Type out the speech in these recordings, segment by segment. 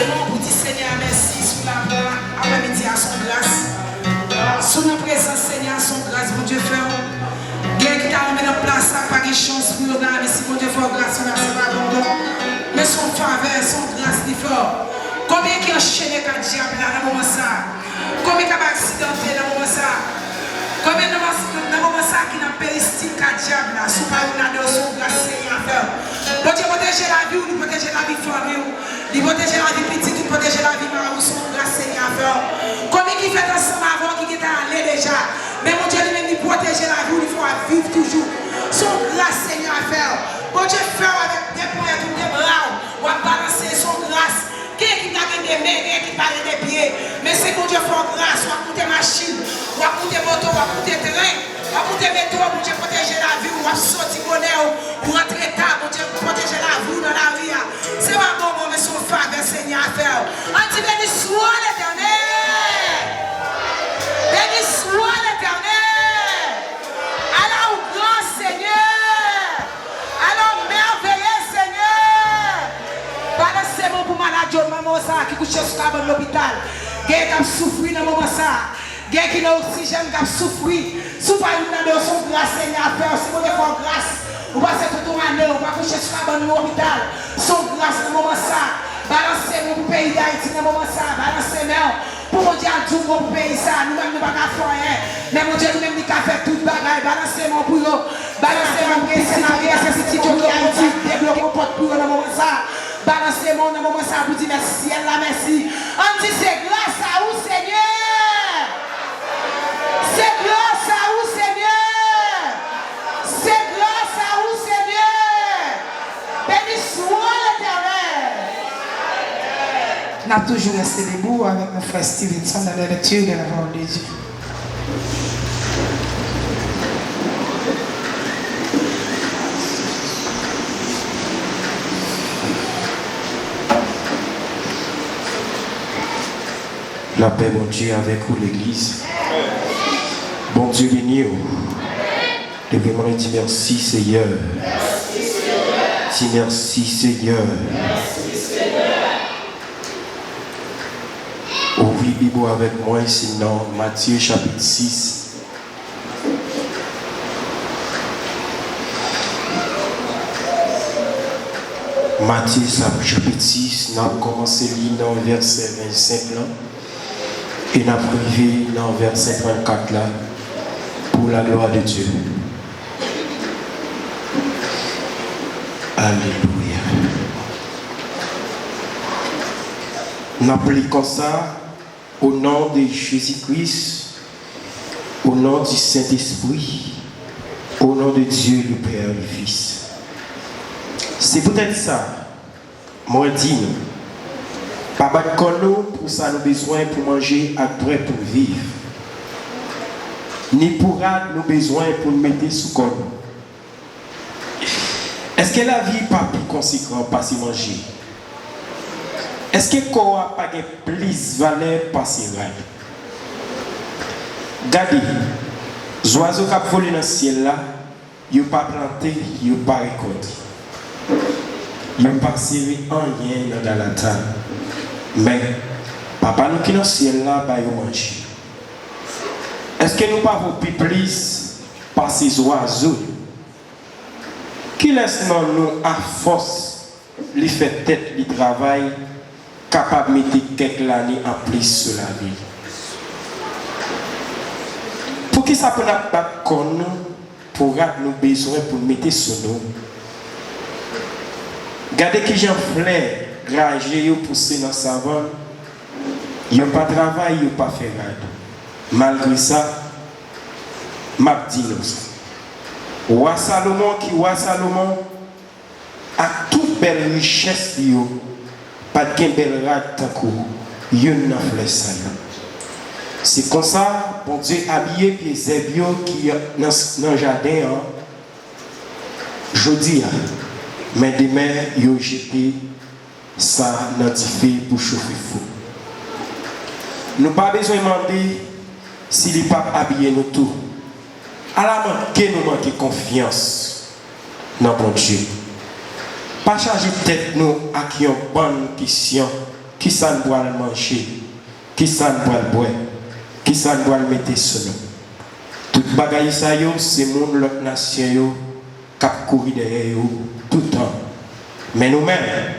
mon pour dire Seigneur merci sous la voix, après-midi à son grâce. Sous notre présence, Seigneur, à son grâce, mon Dieu frère. Bien qui t'a mis en place, ça pas de chance pour nous mais si mon Dieu fait grâce, on a son abandon. Mais son faveur, son grâce, il fort. Combien qui enchaîné quand diable là dans le moment ça? Combien qui a accidenté dans le moment ça? Combien dans le moment ça qui n'a péristyle quand diable là? Sous pas une année, son grâce, Seigneur, faire. Bon Dieu, protéger la vie, nous protéger la vie famille, nous protéger la vie petite, nous protéger la vie marou, son grâce, Seigneur, faire. Combien qui fait ensemble avant, qui est allé déjà? Mais mon Dieu, lui-même, il protéger la vie, il faut vivre toujours. Son grâce, Seigneur, à faire. Bon Dieu, faire avec des points, des bras, on va balancer son grâce. Qui n'a pas des mains, qui parle des pieds. Mais c'est mon Dieu, fait grâce, on va coûter machine, on va coûter moto, on va coûter train, on va coûter métro, mon Dieu, protéger la vie, on va sortir bonheur, on va rentrer tard, mon Dieu, protéger la vie dans la vie. C'est pas bon, mais son faveur, Seigneur, à faire. On dit, béni soit l'Éternel. Béni soit l'Éternel. Alors, grand Seigneur. Alors, merveilleux Seigneur. Balancez-moi pour malade, maman, ça, qui couche sur l'hôpital. Quelqu'un qui a souffert dans le moment ça. Quelqu'un qui a oxygène, qui a souffert. Sous pas une année, son grâce, Seigneur, à faire. Si vous avez grâce, vous passez tout ton année, vous va coucher sur l'hôpital. Son grâce dans le moment ça. Balancez-moi pour le pays d'Haïti dans le moment ça. Balancez-moi. Pour mon Dieu, tout mon pays ça, nous-mêmes nous ne pouvons pas faire rien. Mais mon Dieu, nous-mêmes nous pouvons faire tout le bagage. Balancez-moi pour eux. Balancez-moi pour eux. Scénario, c'est ce qui est Haïti. Développez mon porte pour eux dans le moment ça. Balancez-moi dans le moment ça. Vous dites merci, elle la merci. On dit c'est grâce à vous, Seigneur. C'est grâce à vous, Seigneur. C'est grâce à vous, Seigneur. Béni soit l'Éternel. On a toujours resté debout avec mon frère Stevenson dans la lecture de la parole de Dieu. La paix, bon Dieu, avec vous, l'Église. Bon Dieu, béni. Levez-moi et dis merci, Seigneur. Dis merci, Seigneur. Ouvrez Bible avec moi, sinon Matthieu chapitre 6. Matthieu chapitre 6, nous avons commencé à lire dans le verset 25 là, et nous avons privé dans le verset 34 là, pour la gloire de Dieu. Alléluia. Nous appelons comme ça, au nom de Jésus-Christ, au nom du Saint-Esprit, au nom de Dieu le Père et le Fils. C'est peut-être ça, moi dis nous, pas battre comme nous pour ça nous besoin pour manger après pour vivre, ni pour nous besoin pour nous mettre sous corps. Est-ce que la vie pas plus conséquente pas si manger? Est-ce que corps pas plus valeur pas si rail? Regardez, les oiseaux qui volent dans le ciel là, ils n'ont pas planté, ils n'ont pas récolté. Ils n'ont pas servi en rien dans la terre. Mais, papa nous qui dans le ciel là, bah, ils mangent. Est-ce que nous pas plus par ces oiseaux qui laissent nous à force les faire tête, les travail, capable de mettre quelques années en plus sur la vie? Pour qui ça peut pas battre comme nous, pour nous besoin pour mettre sur nous? Regardez qui j'en fleur, ragé, poussé dans sa savane, ils n'ont pas travaillé, ils n'ont pas fait rien. Malgré ça, m'a dit nous. Roi Salomon, a toute belle richesse, pas de belle rate, il y a une fleur ça. C'est comme ça, bon Dieu, habillé puis Zébio qui est dans le jardin, je dis, mais demain, il a jeté ça dans le feu pour chauffer fou. Nous n'avons pas besoin de demander si les papes habillent nous tout. À la main, que nous manquons confiance dans bon Dieu. Pas charger tête nous à qui une bonne question qui ça ne doit le manger, qui ça ne doit le boire, qui ça ne doit le mettre sur nous. Tout bagaille ça yo, c'est mon l'autre nation yo, cap courir derrière yo tout le temps. Mais nous-mêmes,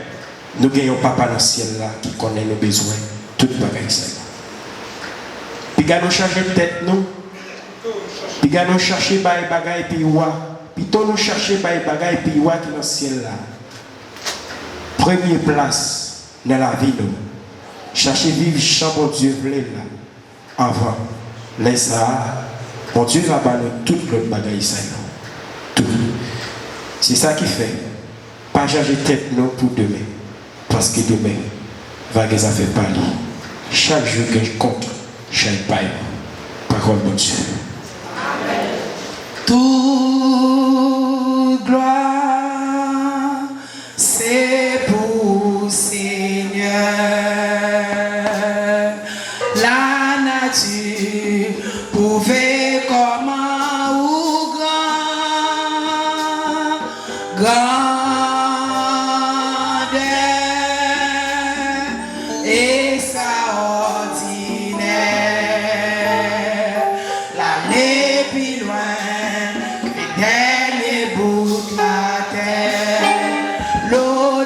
nous gagnons papa dans le ciel là qui connaît nos besoins, tout bagaille ça. Puis nous changer de tête nous, puis nous chercher des bagaille puis puis nous chercher des bagaille puis qui dans le ciel là. Première place dans la vie nous. Chercher vivre champ bon Dieu voulait là avant les ça. Mon Dieu va nous toute l'autre bagaille ça. Tout. C'est ça qui fait. Pas changer tête nous pour demain. Parce que demain, va que ça fait parler. Chaque jour que je compte, chaque paille. Parole de Dieu. Amen. Toute gloire, c'est pour Seigneur. La nature pouvait comment ou grand. Et ça ordinaire, l'aller plus loin que dernier bout de la terre, l'eau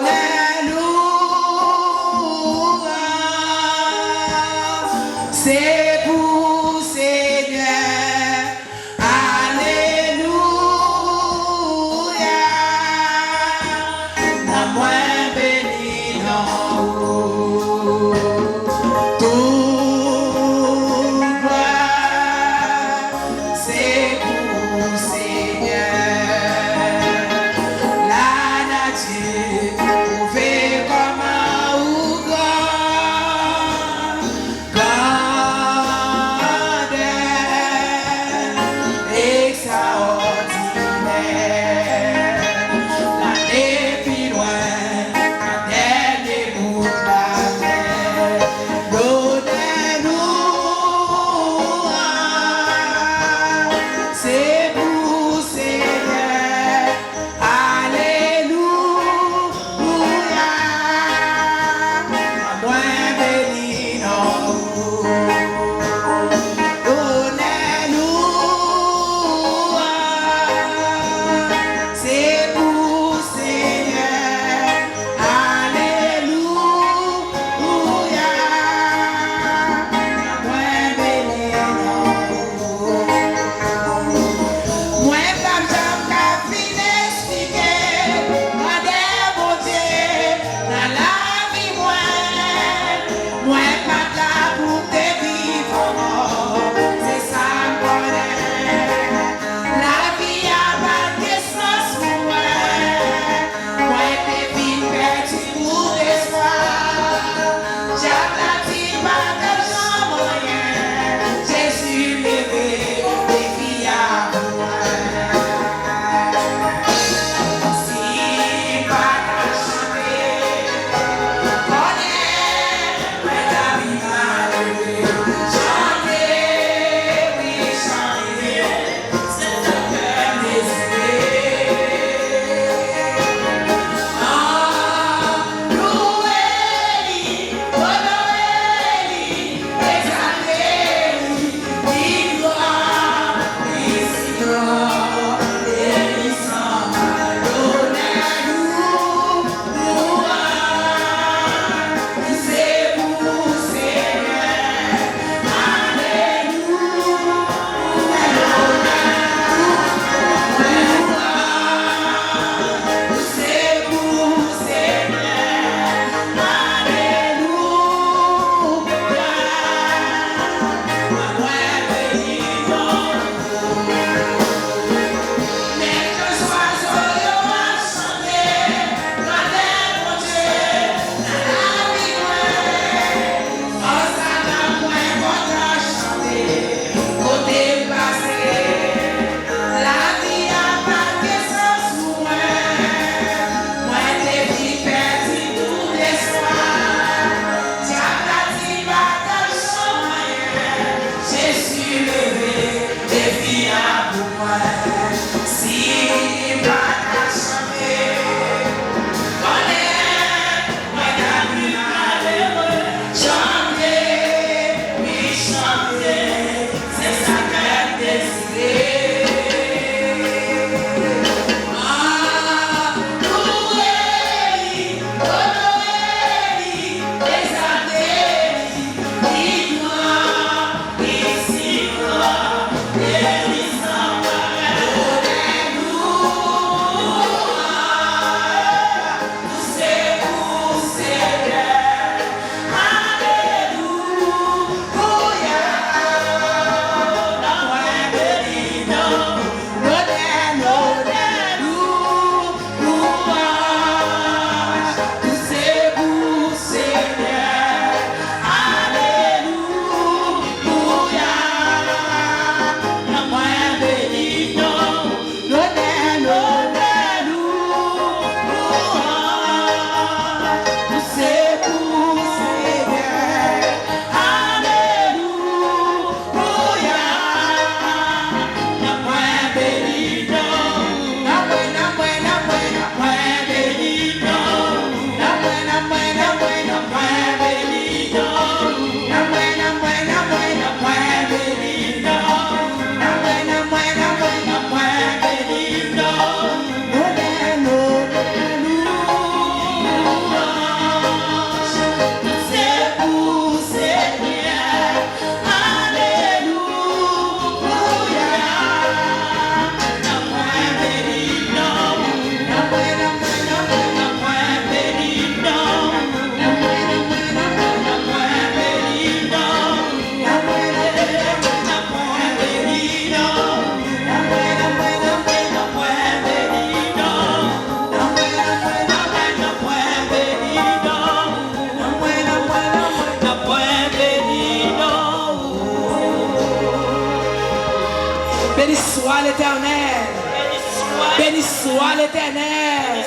soit l'Éternel.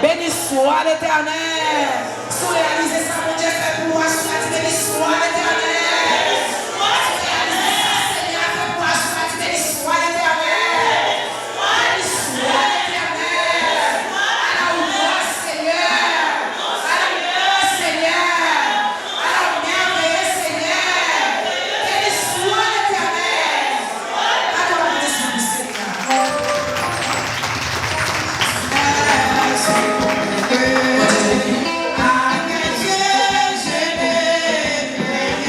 Béni soit l'Éternel. Sous réaliser ça, mon Dieu fait pour moi. Béni soit l'Éternel. Seigneur fait pour moi. Béni soit l'Éternel. Béni soit l'Éternel. À la hauteur, Seigneur. À la hauteur, Seigneur. À la merveille, Seigneur. Béni soit l'Éternel. Alors, merci, Seigneur. Avec Dieu, je vais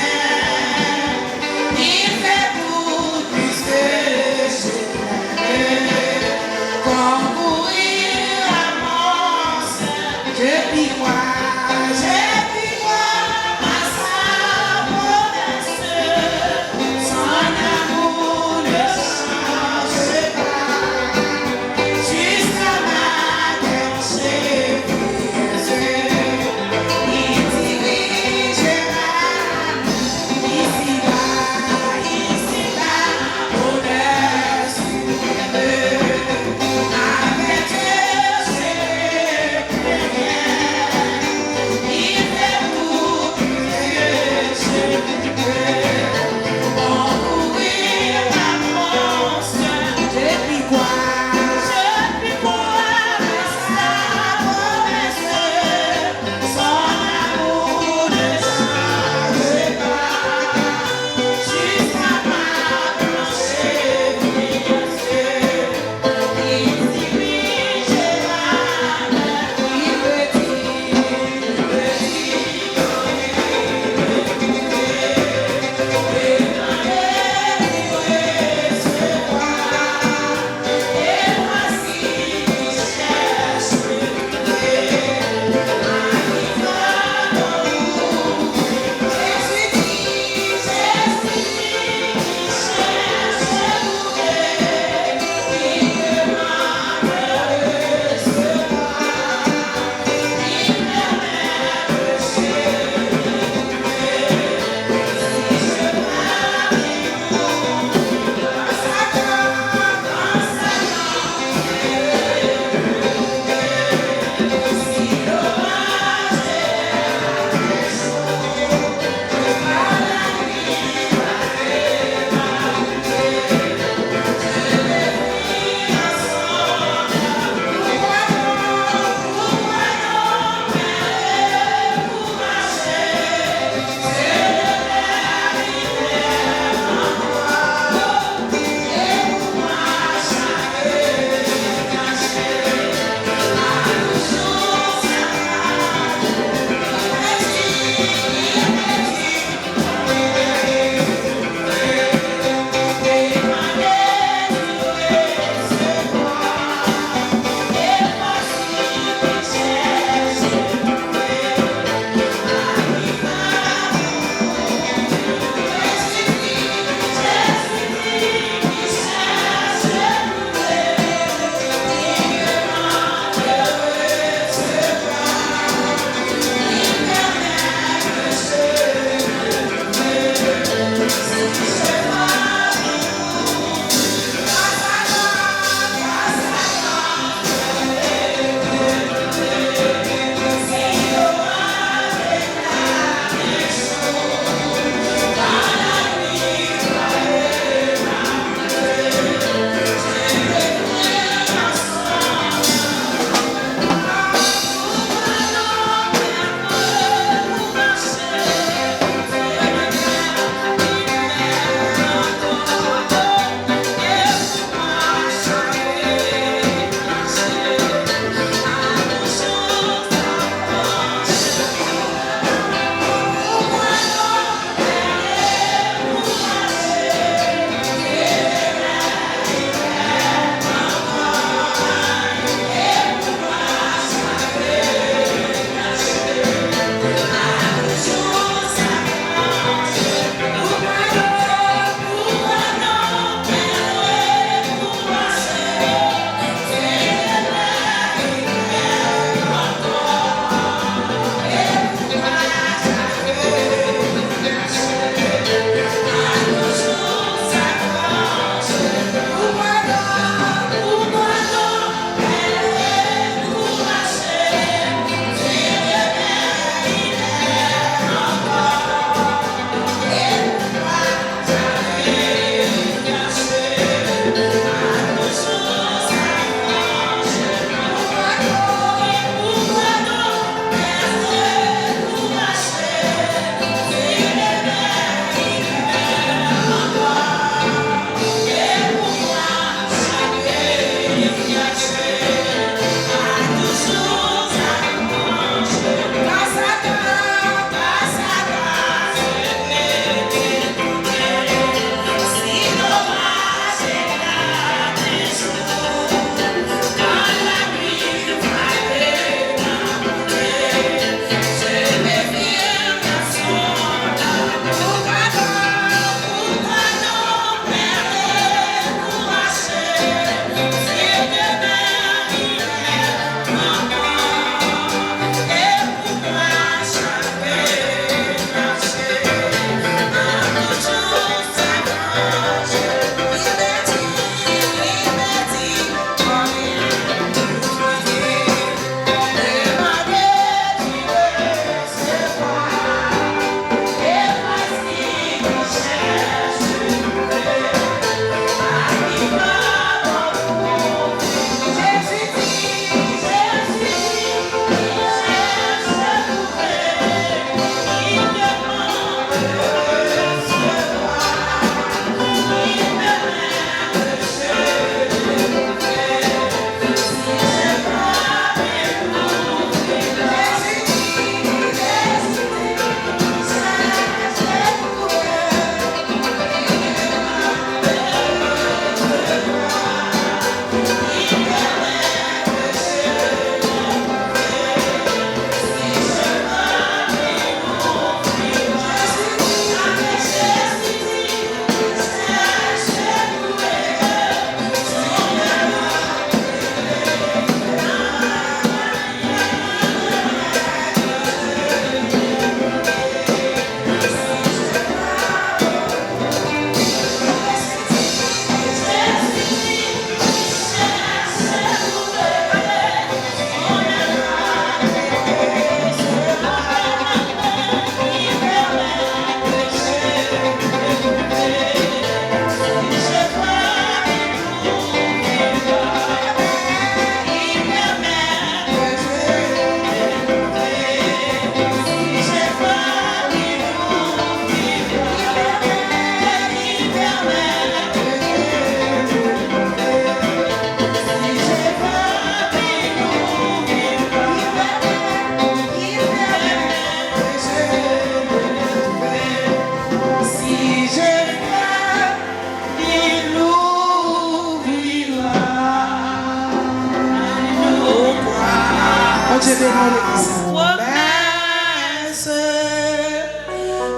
Dieu bénit l'église. Promesse,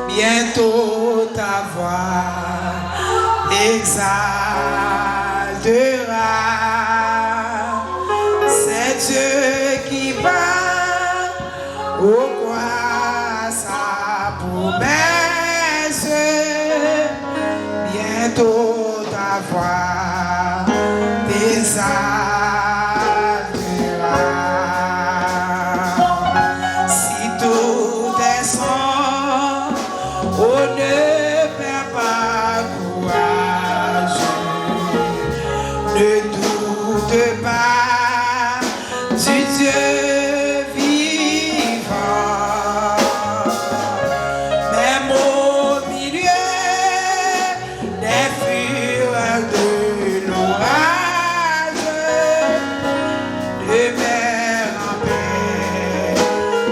bientôt ta voix exaltera. C'est Dieu qui va au croix sa promesse. Bientôt ta voix exaltera. Si tout est sans, on ne perd pas courage. Ne doute pas du Dieu vivant. Même au milieu des fureurs de l'orage, demeure en paix,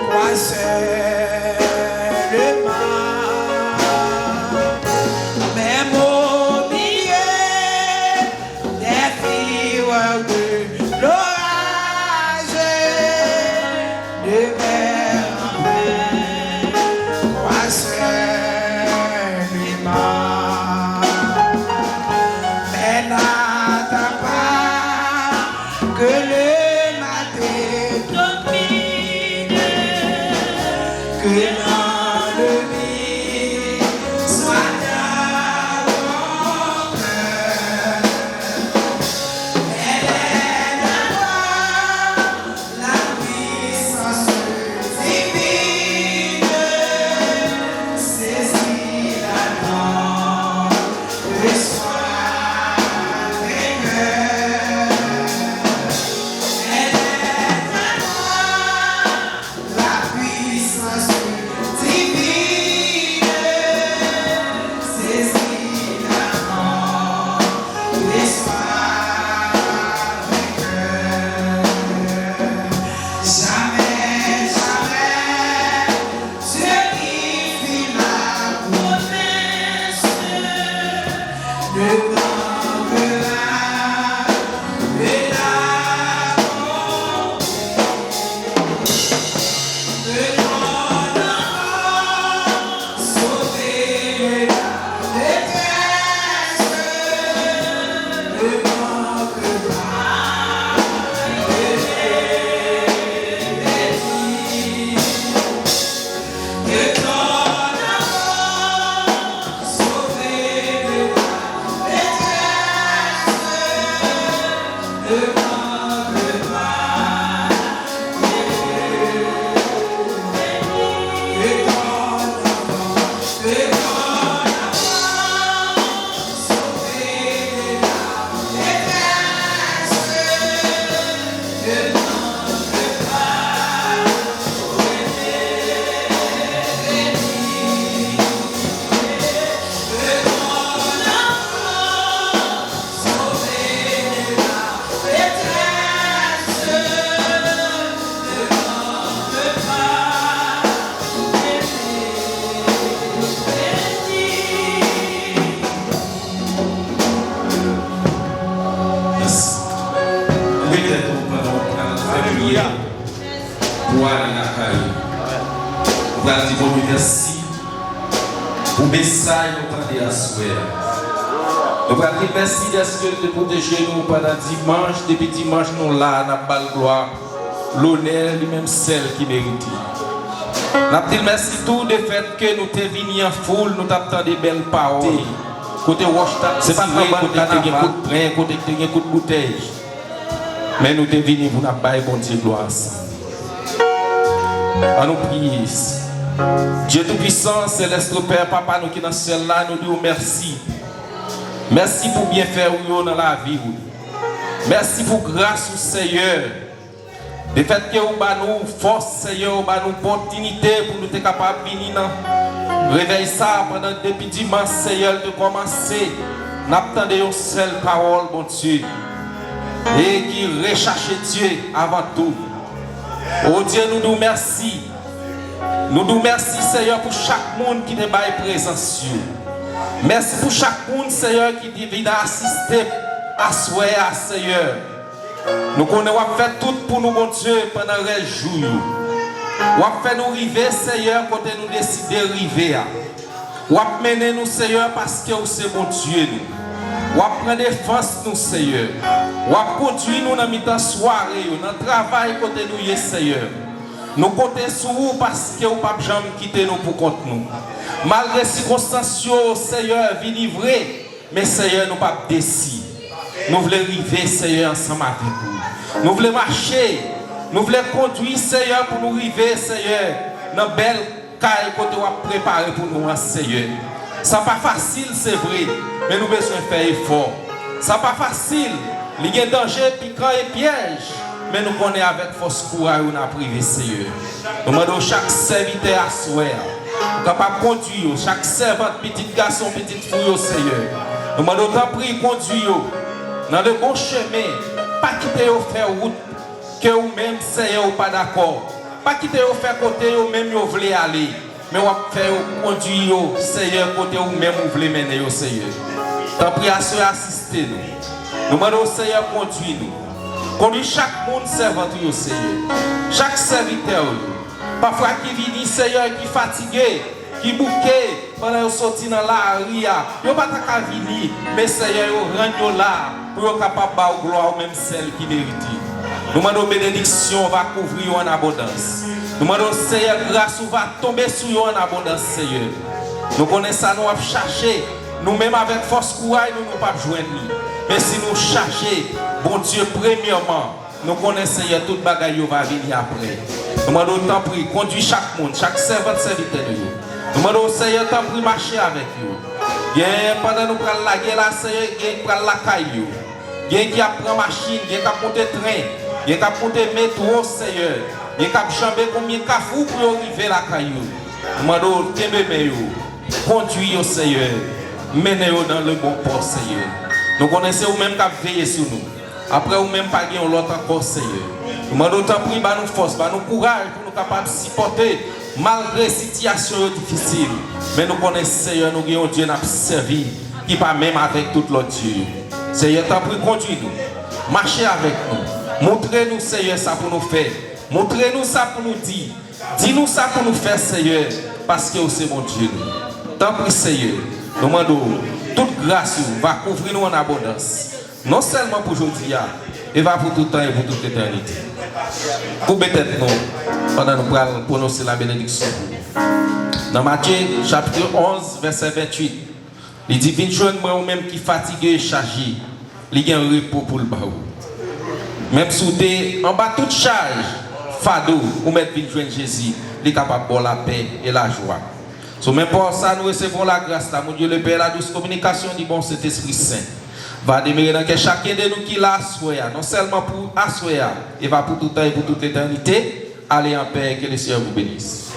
crois seulement. Même au milieu des fureurs de l'orage, demeure en paix, crois seulement. Mais n'attends pas que le matin domine, que l'ennemi soit dans ton cœur. Elle est d'abord la puissance divine, saisis la main, reçois vainqueur. Elle est d'abord la puissance divine, saisis la main, reçois vainqueur. Jamais, jamais, Dieu qui fit la promesse ne manquera de la sauver la détresse, ne manque pas de bénir. Que ton amour sauver la détresse, ne manque pas de bénir. Que ton amour sauver la détresse, ne manque pas de bénir. Que ton amour sauver la détresse, ne manque pas Alléluia. Pour aller la caille. On va dire bon Dieu merci pour le message que nous avons à souhaiter. On va dire merci d'être de protéger nous pendant dimanche. Depuis dimanche, nous là, nous avons gloire. L'honneur, lui-même, celle qui mérite. Nous avons merci tout de fait que nous sommes venus en foule, nous avons des belles paroles. Côté Washington, c'est pas comme côté qui a un coup de plein, côté qui a un coup de bouteille. Mais nous sommes venus pour nous faire bon Dieu gloire. On nous prie. Dieu Tout-Puissant, Céleste Père, Papa, nous qui dans ce là, nous disons merci. Merci pour bien faire dans la vie. Merci pour grâce au Seigneur. Le fait que vous nous force, Seigneur, vous nous opportunité pour nous être capables de venir dans réveil ça pendant depuis dimanche, Seigneur, de commencer. Nous attendons une seule parole, bon Dieu. Et qui recherche Dieu avant tout. Oh Dieu, nous nous merci. Nous nous merci, Seigneur, pour chaque monde qui est présence. Merci pour chaque monde, Seigneur, qui vient assister à soi, Seigneur. Nous connaissons fait tout pour nous, mon Dieu, pendant les jours. Ou fait nous arriver, Seigneur, quand nous décidons d'arriver. Ou mener nous, Seigneur, parce que c'est mon Dieu. Ou prendre défense nous, Seigneur. Ou conduire nous dans la soirée, dans le travail côté nous, Seigneur. Nous comptons sur vous parce que vous ne pouvez jamais quitter nous pour contre nous. Malgré les circonstances, Seigneur, venez vrai, mais Seigneur, nous ne pouvons pas décider. Nous voulons arriver, Seigneur, ensemble avec vous. Nous voulons marcher. Nous voulons conduire, Seigneur, pour nous arriver, Seigneur, dans la belle caille que tu as préparée pour nous, Seigneur. Ce n'est pas facile, c'est vrai, mais nous avons besoin de faire effort. Ce n'est pas facile. Il y a danger, piquant et piège. Mais nous connaissons avec force courage, nous avons privé, Seigneur. Nous demandons chaque serviteur à soi, capable de conduire, chaque servante, petit garçon, petite fille, Seigneur. Nous demandons de prier, conduire dans le bon chemin, pas quitter au faire route, que vous-même, Seigneur, ou pas d'accord. Pas quitter au faire côté, vous-même, vous voulez aller. Mais vous faire conduire, Seigneur, côté vous-même, vous voulez mener, Seigneur. Tant pis à ceux assister nous. Nous demandons, Seigneur, conduire nous. Conduire chaque monde servant, Seigneur. Chaque serviteur. Parfois qui vient, Seigneur, qui est fatigué, qui est bouqué, pendant qu'ils sortent dans la rue. Ils ne peuvent pas venir, mais Seigneur, ils rendent là pour être capable de gloire, même celle qui mérite. Nous demandons bénédiction va couvrir en abondance. Nous demandons, Seigneur, grâce va tomber sur eux en abondance, Seigneur. Nous connaissons ça, nous avons cherché. Nous-mêmes, avec force courage, nous ne pouvons pas joindre. Mais si nous cherchons, bon Dieu, premièrement, nous connaissons, Seigneur, toute bagaille va venir après. Nous demandons, tant pis, conduire chaque monde, chaque servant serviteur de nous. Nous demandons, Seigneur, tant pis, marcher avec vous. Pendant nous prenons la guerre, là, Seigneur, il prend la caillou. Il y a qui apprend machine, il y a qui apprend train, il y a qui apprend métro, Seigneur. Il y a qui apprend chamber combien de cafou pour arriver à la caillou. Nous demandons, conduire, Seigneur. Menez-vous dans le bon port, Seigneur. Nous connaissons vous-même qui veillez sur nous. Après, vous-même, pas gagner l'autre encore, Seigneur. Nous demandons tant pis, nous force, nous courage pour nous capables de supporter malgré les situations difficiles. Mais nous connaissons, Seigneur, nous avons Dieu qui servi, qui pas même avec tout l'autre Dieu. Seigneur, tant pis, conduis-nous. Marchez avec nous. Montrez-nous, Seigneur, ça pour nous faire. Montrez-nous ça pour nous dire. Dis-nous ça pour nous faire, Seigneur, parce que c'est mon Dieu. Tant pis, Seigneur. Nous demandons toute grâce va couvrir nous en abondance. Non seulement pour aujourd'hui, et va pour tout temps et pour toute éternité. Courbez tête nous pendant que nous allons prononcer la bénédiction. Dans Matthieu chapitre 11, verset 28, il dit, venez joindre moi ou même qui fatigué et chargé, il y a un repos pour le baou. Même si vous êtes en bas toute charge, fado, ou même venez joindre Jésus, il est capable de la paix et la joie. So, même pour ça, nous recevons la grâce, mon Dieu, le Père, la douce communication du bon Saint-Esprit Saint. Va demeurer dans chacun de nous qui l'a assoya, non seulement pour assoya, et va pour tout temps et pour toute éternité. Allez en paix, que le Seigneur vous bénisse.